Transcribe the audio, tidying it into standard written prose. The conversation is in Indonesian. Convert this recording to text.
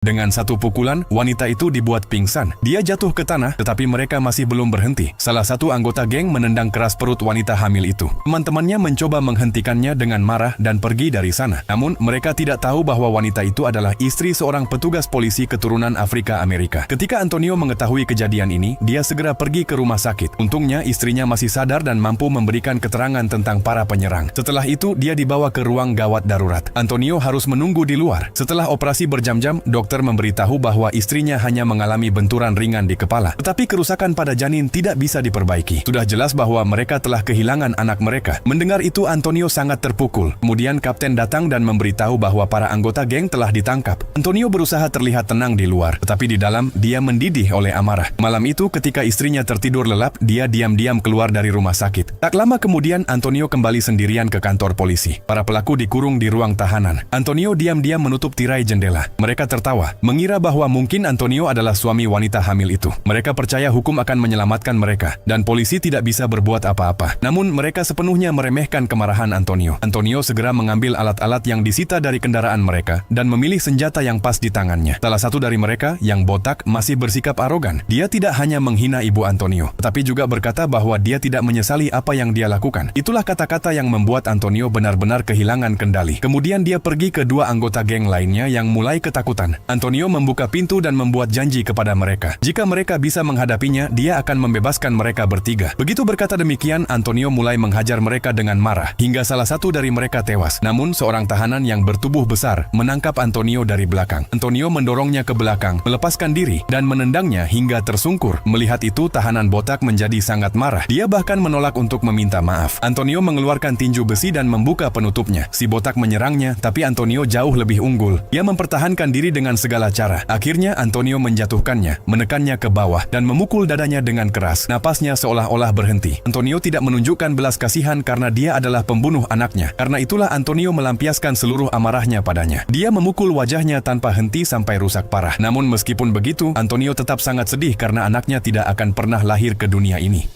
Dengan satu pukulan, wanita itu dibuat pingsan. Dia jatuh ke tanah, tetapi mereka masih belum berhenti. Salah satu anggota geng menendang keras perut wanita hamil itu. Teman-temannya mencoba menghentikannya dengan marah dan pergi dari sana. Namun, mereka tidak tahu bahwa wanita itu adalah istri seorang petugas polisi keturunan Afrika Amerika. Ketika Antonio mengetahui kejadian ini, dia segera pergi ke rumah sakit. Untungnya, istrinya masih sadar dan mampu memberikan keterangan tentang para penyerang. Setelah itu, dia dibawa ke ruang gawat darurat. Antonio harus menunggu di luar. Setelah operasi berjam-jam, dokter memberitahu bahwa istrinya hanya mengalami benturan ringan di kepala. Tetapi kerusakan pada janin tidak bisa diperbaiki. Sudah jelas bahwa mereka telah kehilangan anak mereka. Mendengar itu, Antonio sangat terpukul. Kemudian kapten datang dan memberitahu bahwa para anggota geng telah ditangkap. Antonio berusaha terlihat tenang di luar, tetapi di dalam dia mendidih oleh amarah. Malam itu, ketika istrinya tertidur lelap, dia diam-diam keluar dari rumah sakit. Tak lama kemudian, Antonio kembali sendirian ke kantor polisi. Para pelaku dikurung di ruang tahanan. Antonio diam-diam menutup tirai jendela. Mereka tertawa, mengira bahwa mungkin Antonio adalah suami wanita hamil itu. Mereka percaya hukum akan menyelamatkan mereka, dan polisi tidak bisa berbuat apa-apa. Namun mereka sepenuhnya meremehkan kemarahan Antonio. Antonio segera mengambil alat-alat yang disita dari kendaraan mereka, dan memilih senjata yang pas di tangannya. Salah satu dari mereka, yang botak, masih bersikap arogan. Dia tidak hanya menghina ibu Antonio, tetapi juga berkata bahwa dia tidak menyesali apa yang dia lakukan. Itulah kata-kata yang membuat Antonio benar-benar kehilangan kendali. Kemudian dia pergi ke dua anggota geng lainnya yang mulai ketakutan. Antonio membuka pintu dan membuat janji kepada mereka. Jika mereka bisa menghadapinya, dia akan membebaskan mereka bertiga. Begitu berkata demikian, Antonio mulai menghajar mereka dengan marah, hingga salah satu dari mereka tewas. Namun, seorang tahanan yang bertubuh besar menangkap Antonio dari belakang. Antonio mendorongnya ke belakang, melepaskan diri, dan menendangnya hingga tersungkur. Melihat itu, tahanan botak menjadi sangat marah. Dia bahkan menolak untuk meminta maaf. Antonio mengeluarkan tinju besi dan membuka penutupnya. Si botak menyerangnya, tapi Antonio jauh lebih unggul. Dia mempertahankan diri dengan segala cara. Akhirnya Antonio menjatuhkannya, menekannya ke bawah, dan memukul dadanya dengan keras. Napasnya seolah-olah berhenti. Antonio tidak menunjukkan belas kasihan karena dia adalah pembunuh anaknya. Karena itulah Antonio melampiaskan seluruh amarahnya padanya. Dia memukul wajahnya tanpa henti sampai rusak parah. Namun meskipun begitu, Antonio tetap sangat sedih karena anaknya tidak akan pernah lahir ke dunia ini.